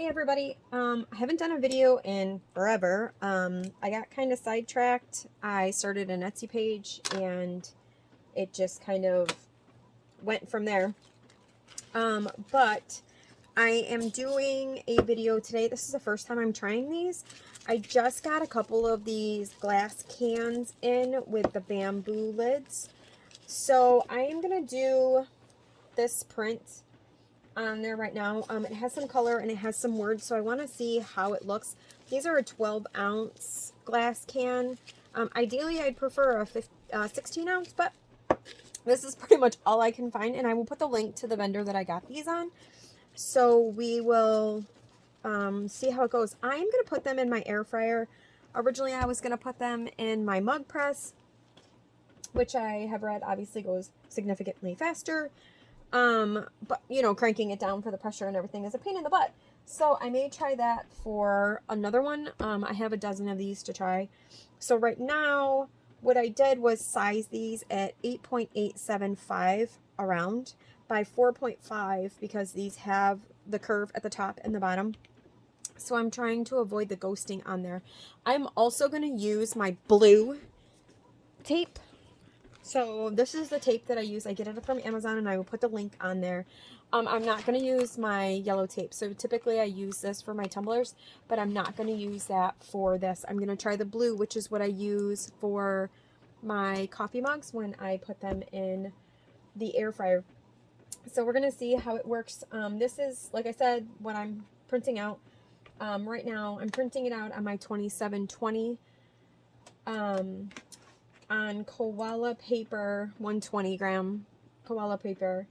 Hey everybody, I haven't done a video in forever. I got kind of sidetracked. I started an Etsy page and it just kind of went from there. But I am doing a video today. This is the first time I'm trying these. I just got a couple of these glass cans in with the bamboo lids. So I am going to do this print on there right now. It has some color and it has some words, so I want to see how it looks. These are a 12-ounce glass can. Ideally, I'd prefer a 16-ounce, but this is pretty much all I can find, and I will put the link to the vendor that I got these on. So we will see how it goes. I'm going to put them in my air fryer. Originally, I was going to put them in my mug press, which I have read obviously goes significantly faster. But you know, cranking it down for the pressure and everything is a pain in the butt. So I may try that for another one. I have a dozen of these to try. So right now, what I did was size these at 8.875 around by 4.5 because these have the curve at the top and the bottom. So I'm trying to avoid the ghosting on there. I'm also going to use my blue tape. So this is the tape that I use. I get it from Amazon and I will put the link on there. I'm not going to use my yellow tape. So typically I use this for my tumblers, but I'm not going to use that for this. I'm going to try the blue, which is what I use for my coffee mugs when I put them in the air fryer. So we're going to see how it works. This is, like I said, what I'm printing out. Right now I'm printing it out on my 2720. On koala paper, 120 gram koala paper,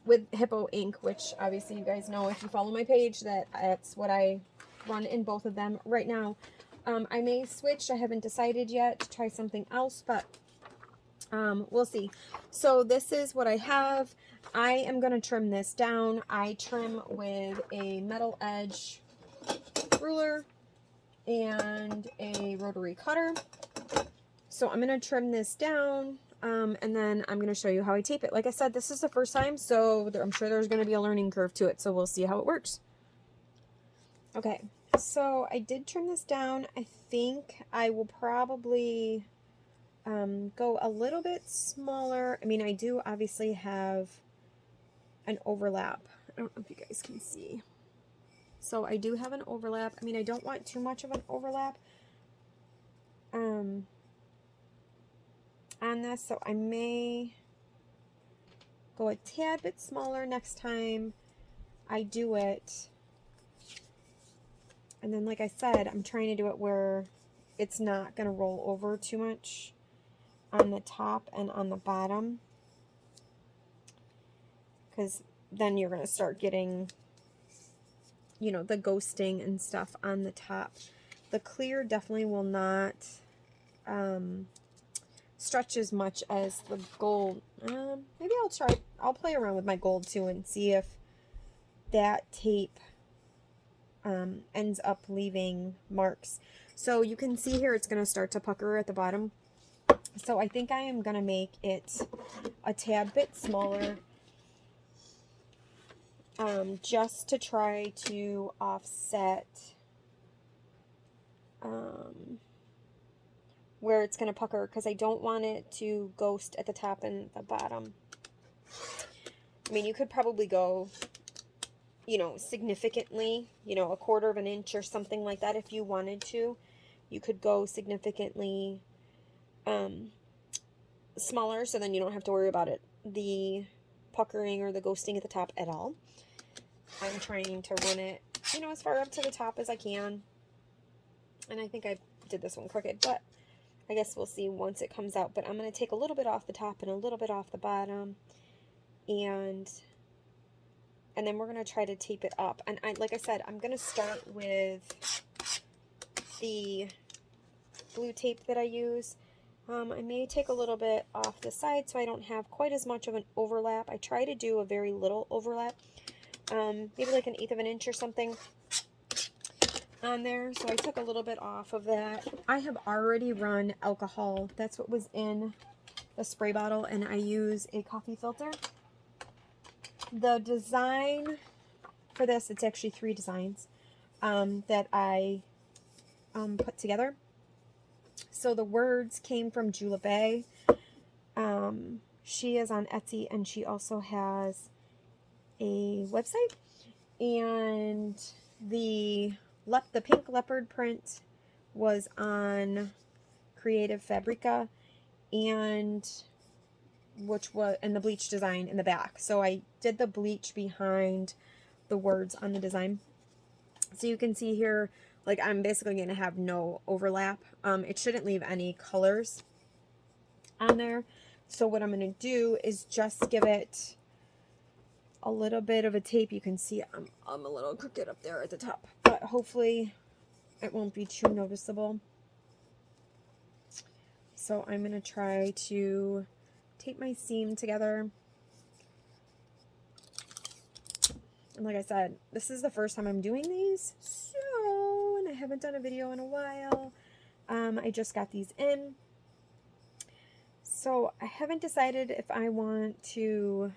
with hippo ink, which obviously you guys know if you follow my page that's what I run in both of them right now. I may switch. I haven't decided yet to try something else, but we'll see. So this is what I have. I am going to trim this down. I trim with a metal edge ruler and a rotary cutter. So I'm going to trim this down, and then I'm going to show you how I tape it. Like I said, this is the first time, so I'm sure there's going to be a learning curve to it, so we'll see how it works. Okay, so I did trim this down. I think I will probably go a little bit smaller. I mean, I do obviously have an overlap. I don't know if you guys can see. So I do have an overlap. I mean, I don't want too much of an overlap. On this, so I may go a tad bit smaller next time I do it. And then, like I said, I'm trying to do it where it's not going to roll over too much on the top and on the bottom, because then you're going to start getting, you know, the ghosting and stuff on the top. The clear definitely will not stretch as much as the gold. Maybe I'll play around with my gold too and see if that tape ends up leaving marks. So you can see here it's going to start to pucker at the bottom. So I think I am going to make it a tad bit smaller, just to try to offset where it's going to pucker, because I don't want it to ghost at the top and the bottom. I mean, you could probably go, you know, significantly, you know, 1/4 of an inch or something like that if you wanted to. You could go significantly smaller, so then you don't have to worry about it, the puckering or the ghosting at the top at all. I'm trying to run it, you know, as far up to the top as I can. And I think I did this one crooked, but I guess we'll see once it comes out. But I'm going to take a little bit off the top and a little bit off the bottom. And then we're going to try to tape it up. And like I said, I'm going to start with the blue tape that I use. I may take a little bit off the side so I don't have quite as much of an overlap. I try to do a very little overlap. Maybe like 1/8 of an inch or something on there. So I took a little bit off of that. I have already run alcohol. That's what was in the spray bottle, and I use a coffee filter. The design for this. It's actually 3 designs that I put together. So the words came from Jula Bay. She is on Etsy, and she also has a website. And the pink leopard print was on Creative Fabrica, and the bleach design in the back. So I did the bleach behind the words on the design. So you can see here, like, I'm basically going to have no overlap. It shouldn't leave any colors on there. So what I'm going to do is just give it a little bit of a tape. You can see I'm a little crooked up there at the top, but hopefully it won't be too noticeable. So I'm going to try to tape my seam together. And like I said, this is the first time I'm doing these, and I haven't done a video in a while. I just got these in. So I haven't decided if I want to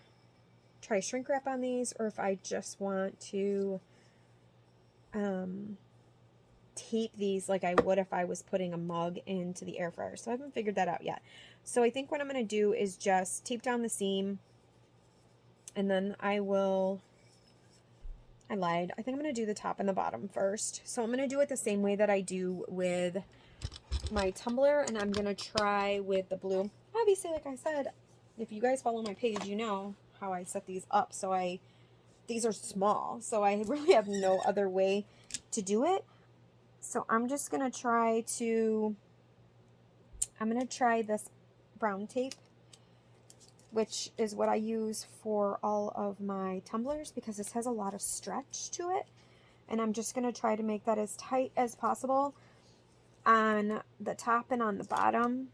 try shrink wrap on these, or if I just want to tape these like I would if I was putting a mug into the air fryer. So I haven't figured that out yet. So I think what I'm going to do is just tape down the seam, and then I lied. I think I'm going to do the top and the bottom first. So I'm going to do it the same way that I do with my tumbler, and I'm going to try with the blue. Obviously, like I said, if you guys follow my page, you know how I set these up. So these are small, so I really have no other way to do it. So I'm just going to try this brown tape, which is what I use for all of my tumblers, because this has a lot of stretch to it. And I'm just going to try to make that as tight as possible on the top and on the bottom.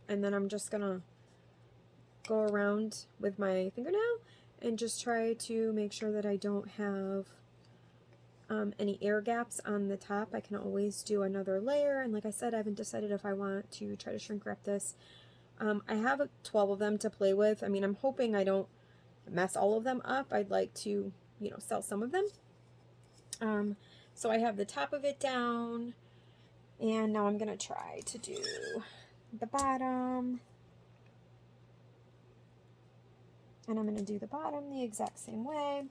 And then I'm just going to go around with my fingernail and just try to make sure that I don't have any air gaps on the top. I can always do another layer, and like I said, I haven't decided if I want to try to shrink wrap this. I have 12 of them to play with. I mean, I'm hoping I don't mess all of them up. I'd like to, you know, sell some of them. So I have the top of it down, and now I'm going to try to do the bottom. And I'm going to do the bottom the exact same way.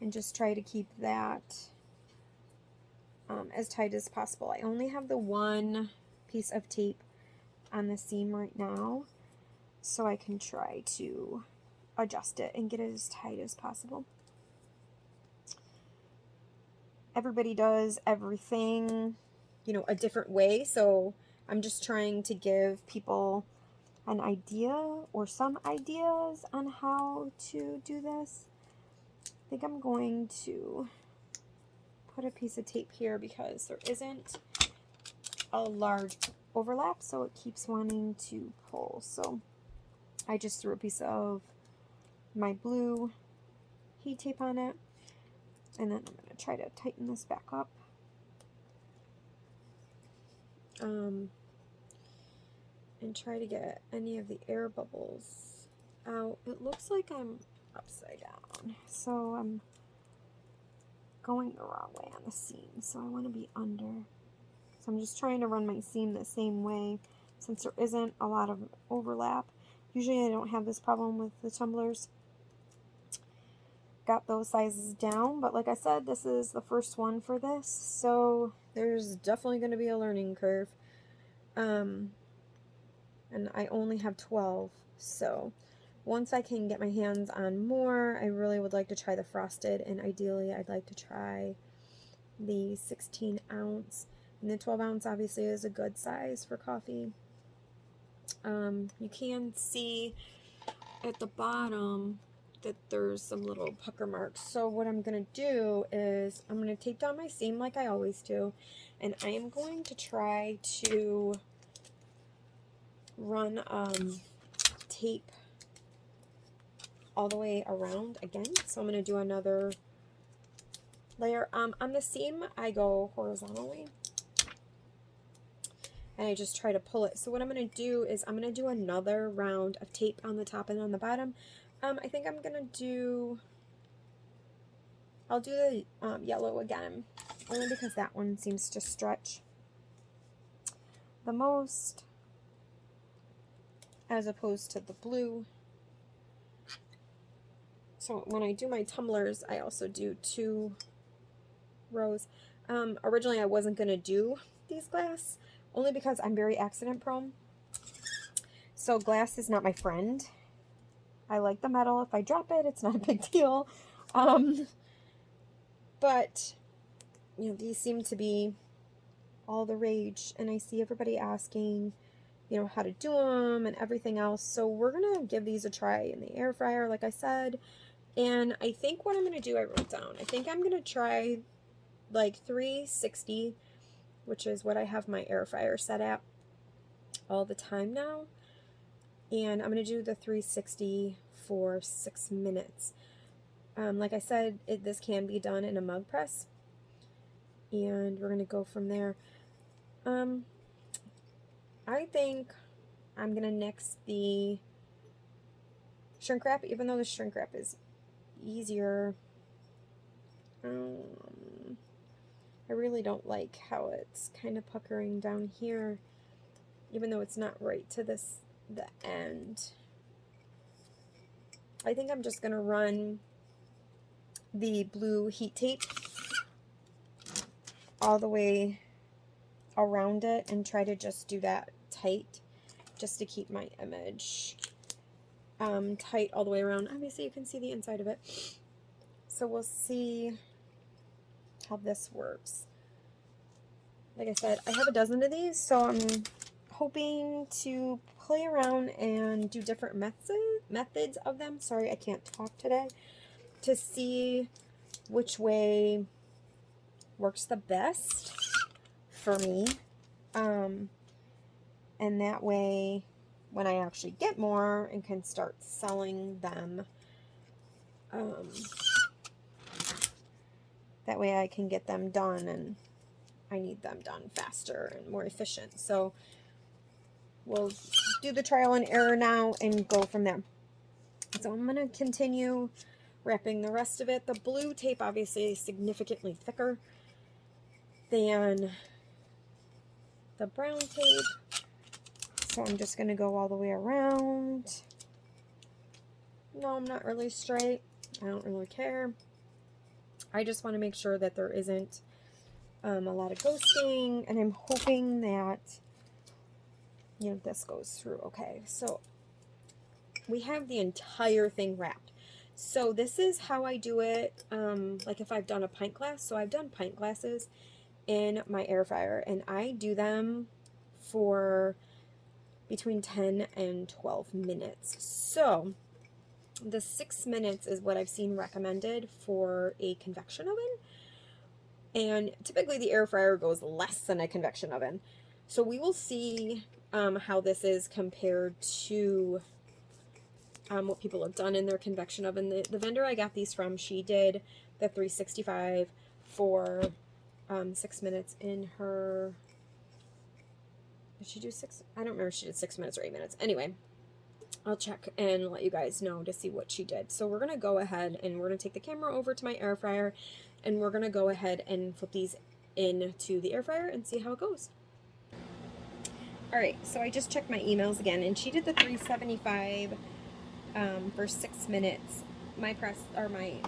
And just try to keep that as tight as possible. I only have the one piece of tape on the seam right now, so I can try to adjust it and get it as tight as possible. Everybody does everything, you know, a different way, so I'm just trying to give people an idea or some ideas on how to do this. I think I'm going to put a piece of tape here because there isn't a large overlap, so it keeps wanting to pull. So I just threw a piece of my blue heat tape on it, and then I'm going to try to tighten this back up. And try to get any of the air bubbles out. It looks like I'm upside down, so I'm going the wrong way on the seam, so I want to be under. So I'm just trying to run my seam the same way since there isn't a lot of overlap. Usually I don't have this problem with the tumblers. Got those sizes down, but like I said, this is the first one for this, so there's definitely going to be a learning curve. And I only have 12, so once I can get my hands on more, I really would like to try the frosted, and ideally I'd like to try the 16 ounce, and the 12 ounce obviously is a good size for coffee. You can see at the bottom that there's some little pucker marks, so what I'm going to do is I'm going to tape down my seam like I always do, and I am going to try to run tape all the way around again. So I'm going to do another layer. On the seam, I go horizontally, and I just try to pull it. So what I'm going to do is I'm going to do another round of tape on the top and on the bottom. I think I'm gonna do, I'll do the yellow again, only because that one seems to stretch the most, as opposed to the blue. So when I do my tumblers, I also do 2 rows. Originally I wasn't gonna do these glass, only because I'm very accident prone. So glass is not my friend. I like the metal. If I drop it, it's not a big deal. But, you know, these seem to be all the rage, and I see everybody asking, you know, how to do them and everything else. So we're going to give these a try in the air fryer, like I said. And I think what I'm going to do, I wrote down, I think I'm going to try like 360, which is what I have my air fryer set at all the time now. And I'm going to do the 360 for 6 minutes. Like I said, this can be done in a mug press. And we're going to go from there. I think I'm going to nix the shrink wrap, even though the shrink wrap is easier. I really don't like how it's kind of puckering down here, even though it's not right to the end. I think I'm just going to run the blue heat tape all the way around it and try to just do that tight, just to keep my image tight all the way around. Obviously you can see the inside of it, so we'll see how this works. Like I said, I have a dozen of these, so I'm hoping to play around and do different methods of them. Sorry, I can't talk today. To see which way works the best for me. And that way, when I actually get more and can start selling them, that way I can get them done, and I need them done faster and more efficient. So we'll do the trial and error now and go from there. So I'm going to continue wrapping the rest of it. The blue tape obviously is significantly thicker than the brown tape. So I'm just going to go all the way around. No, I'm not really straight. I don't really care. I just want to make sure that there isn't a lot of ghosting, and I'm hoping that, you know, this goes through okay. So we have the entire thing wrapped. So this is how I do it, like if I've done a pint glass. So I've done pint glasses in my air fryer, and I do them for between 10 and 12 minutes. So the 6 minutes is what I've seen recommended for a convection oven. And typically the air fryer goes less than a convection oven. So we will see how this is compared to what people have done in their convection oven. The vendor I got these from, she did the 365 for 6 minutes in her... Did she do 6? I don't remember if she did 6 minutes or 8 minutes. Anyway, I'll check and let you guys know to see what she did. So we're going to go ahead and we're going to take the camera over to my air fryer, and we're going to go ahead and flip these into the air fryer and see how it goes. Alright, so I just checked my emails again, and she did the 375 for 6 minutes. My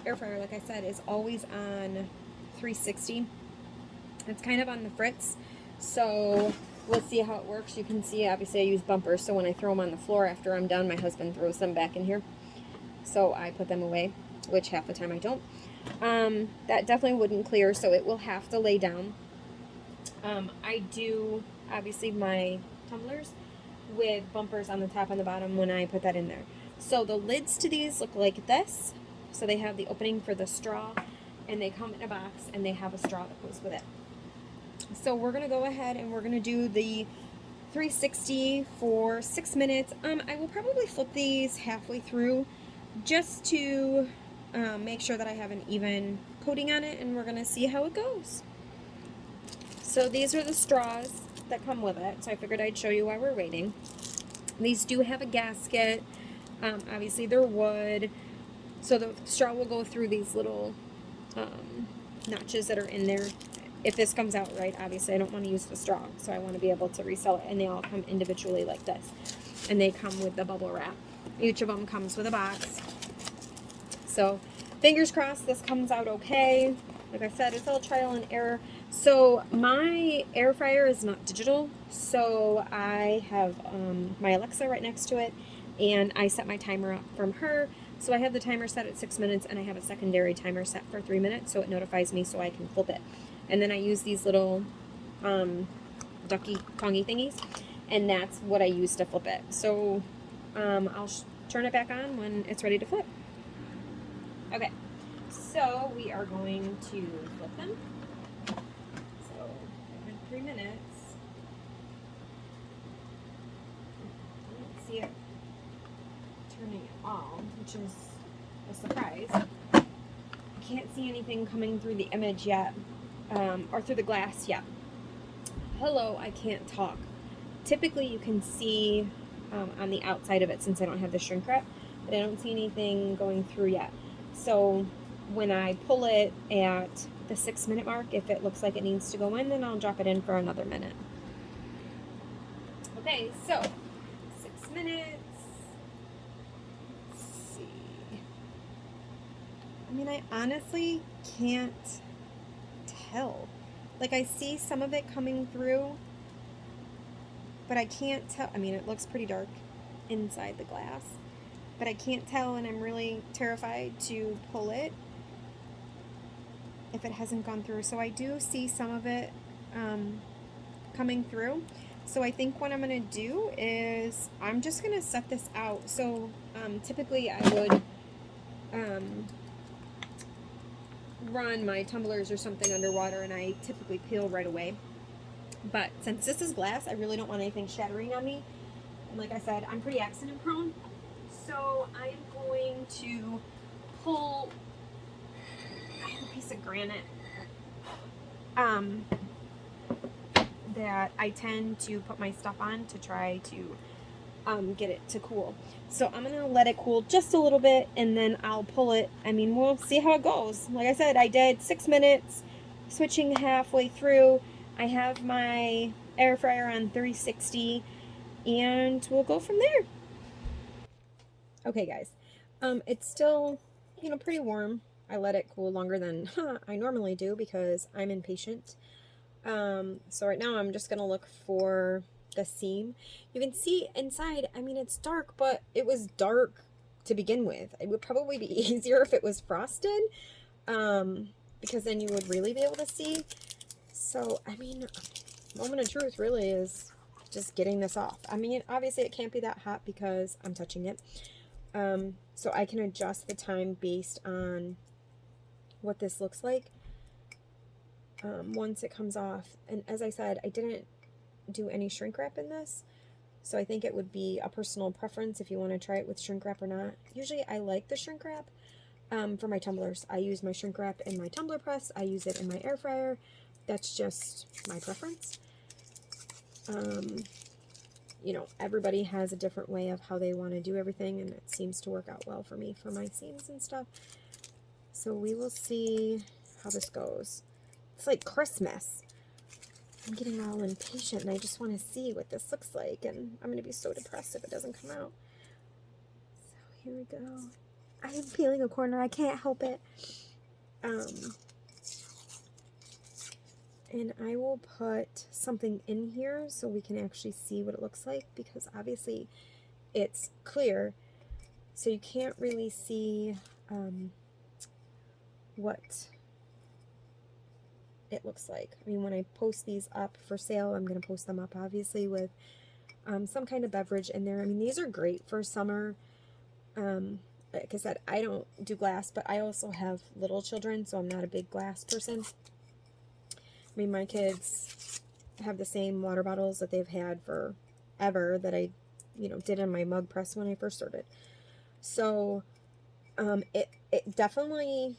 air fryer, like I said, is always on 360. It's kind of on the fritz, so we'll see how it works. You can see, obviously, I use bumpers, so when I throw them on the floor after I'm done, my husband throws them back in here. So I put them away, which half the time I don't. That definitely wouldn't clear, so it will have to lay down. I do, obviously, my tumblers with bumpers on the top and the bottom when I put that in there. So the lids to these look like this. So they have the opening for the straw, and they come in a box, and they have a straw that goes with it. So we're going to go ahead and we're going to do the 360 for 6 minutes. I will probably flip these halfway through just to make sure that I have an even coating on it, and we're going to see how it goes. So these are the straws that come with it, so I figured I'd show you while we're waiting. These do have a gasket. Obviously they're wood, so the straw will go through these little notches that are in there. If this comes out right, obviously I don't want to use the straw, so I want to be able to resell it, and they all come individually like this, and they come with the bubble wrap. Each of them comes with a box, so fingers crossed this comes out okay. Like I said, it's all trial and error. So my air fryer is not digital, so I have my Alexa right next to it, and I set my timer up from her. So I have the timer set at 6 minutes, and I have a secondary timer set for 3 minutes, so it notifies me so I can flip it. And then I use these little ducky tongy thingies, and that's what I use to flip it. So I'll turn it back on when it's ready to flip. Okay, so we are going to flip them. So in 3 minutes. I don't see it turning at all, which is a surprise. I can't see anything coming through the image yet, or through the glass yet. Hello, I can't talk. Typically you can see on the outside of it, since I don't have the shrink wrap, but I don't see anything going through yet. So when I pull it at the 6 minute mark, if it looks like it needs to go in, then I'll drop it in for another minute. Okay, so 6 minutes. Let's see. I mean, I honestly can't tell. Like, I see some of it coming through, but I can't tell. I mean, it looks pretty dark inside the glass, but I can't tell, and I'm really terrified to pull it if it hasn't gone through. So I do see some of it coming through. So I think what I'm going to do is I'm just going to set this out. So typically I would run my tumblers or something underwater, and I typically peel right away. But since this is glass, I really don't want anything shattering on me. And like I said, I'm pretty accident prone. So I'm going to pull, I have a piece of granite that I tend to put my stuff on to try to get it to cool. So I'm going to let it cool just a little bit, and then I'll pull it. I mean, we'll see how it goes. Like I said, I did 6 minutes, switching halfway through. I have my air fryer on 360, and we'll go from there. Okay, guys. It's still, pretty warm. I let it cool longer than I normally do because I'm impatient. So right now I'm just going to look for the seam. You can see inside, I mean, it's dark, but it was dark to begin with. It would probably be easier if it was frosted, because then you would really be able to see. So, I mean, moment of truth really is just getting this off. I mean, obviously it can't be that hot because I'm touching it. So I can adjust the time based on what this looks like once it comes off. And as I said, I didn't do any shrink wrap in this, so I think it would be a personal preference if you want to try it with shrink wrap or not. Usually I like the shrink wrap for my tumblers. I use my shrink wrap in my tumbler press. I use it in my air fryer. That's just my preference. Everybody has a different way of how they want to do everything, and it seems to work out well for me for my seams and stuff. So we will see how this goes. It's like Christmas. I'm getting all impatient, and I just want to see what this looks like, and I'm going to be so depressed if it doesn't come out. So here we go. I am peeling a corner. I can't help it. And I will put something in here so we can actually see what it looks like, because obviously it's clear, so you can't really see what it looks like. I mean, when I post these up for sale, I'm going to post them up obviously with some kind of beverage in there. I mean, these are great for summer. Like I said, I don't do glass, but I also have little children, so I'm not a big glass person. I mean, my kids have the same water bottles that they've had forever that I, did in my mug press when I first started. So, it definitely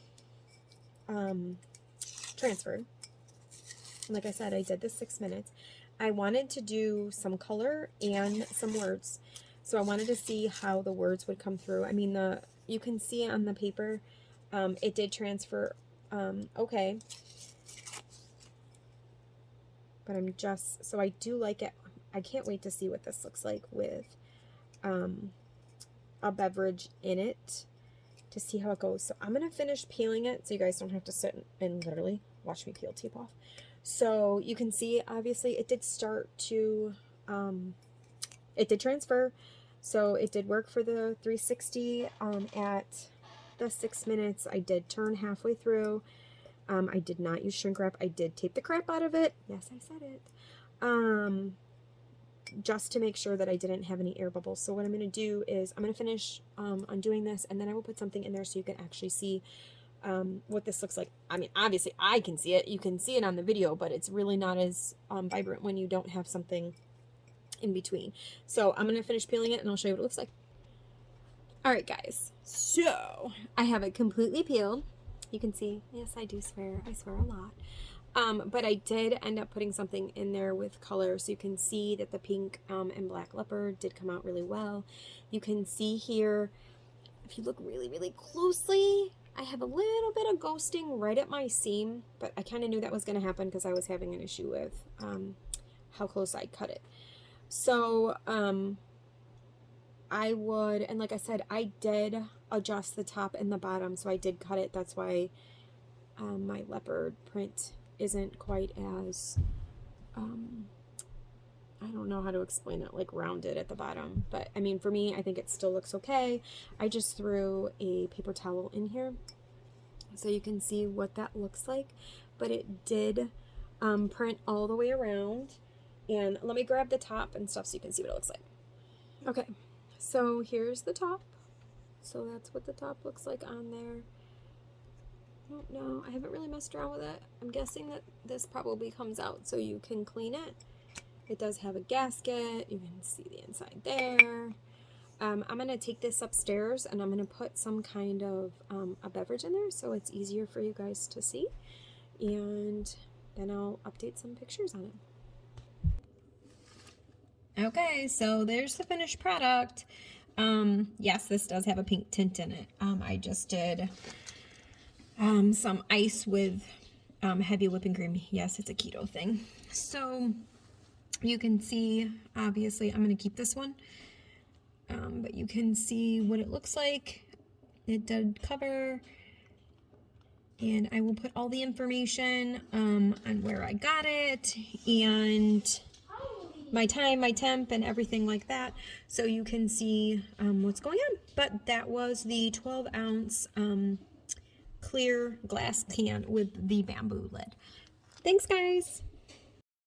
transferred. Like I said, I did this 6 minutes. I wanted to do some color and some words. So I wanted to see how the words would come through. I mean, you can see on the paper, it did transfer okay. But so I do like it. I can't wait to see what this looks like with a beverage in it, to see how it goes. So I'm going to finish peeling it so you guys don't have to sit and literally watch me peel tape off. So you can see, obviously, it did start to, it did transfer. So it did work for the 360 at the 6 minutes. I did turn halfway through. I did not use shrink wrap. I did tape the crap out of it. Yes, I said it. Just to make sure that I didn't have any air bubbles. So what I'm going to do is I'm going to finish undoing this, and then I will put something in there so you can actually see what this looks like. I mean, obviously I can see it. You can see it on the video, but it's really not as vibrant when you don't have something in between. So I'm going to finish peeling it, and I'll show you what it looks like. Alright guys, so I have it completely peeled. You can see, yes, I do swear. I swear a lot. But I did end up putting something in there with color, so you can see that the pink and black leopard did come out really well. You can see here, if you look really, really closely, I have a little bit of ghosting right at my seam, but I kind of knew that was going to happen because I was having an issue with how close I cut it. So, I would, and like I said, I did adjust the top and the bottom, so I did cut it. That's why my leopard print isn't quite as, I don't know how to explain it, like rounded at the bottom. But I mean, for me, I think it still looks okay. I just threw a paper towel in here so you can see what that looks like. But it did print all the way around. And let me grab the top and stuff so you can see what it looks like. Okay, so here's the top. So that's what the top looks like on there. I don't know. I haven't really messed around with it. I'm guessing that this probably comes out so you can clean it. It does have a gasket. You can see the inside there. I'm going to take this upstairs and I'm going to put some kind of a beverage in there so it's easier for you guys to see. And then I'll update some pictures on it. Okay, so there's the finished product. Yes, this does have a pink tint in it. I just did some ice with heavy whipping cream. Yes, it's a keto thing. So you can see, obviously, I'm going to keep this one. But you can see what it looks like. It did cover. And I will put all the information on where I got it and my time, my temp, and everything like that, so you can see what's going on. But that was the 12-ounce clear glass can with the bamboo lid. Thanks, guys.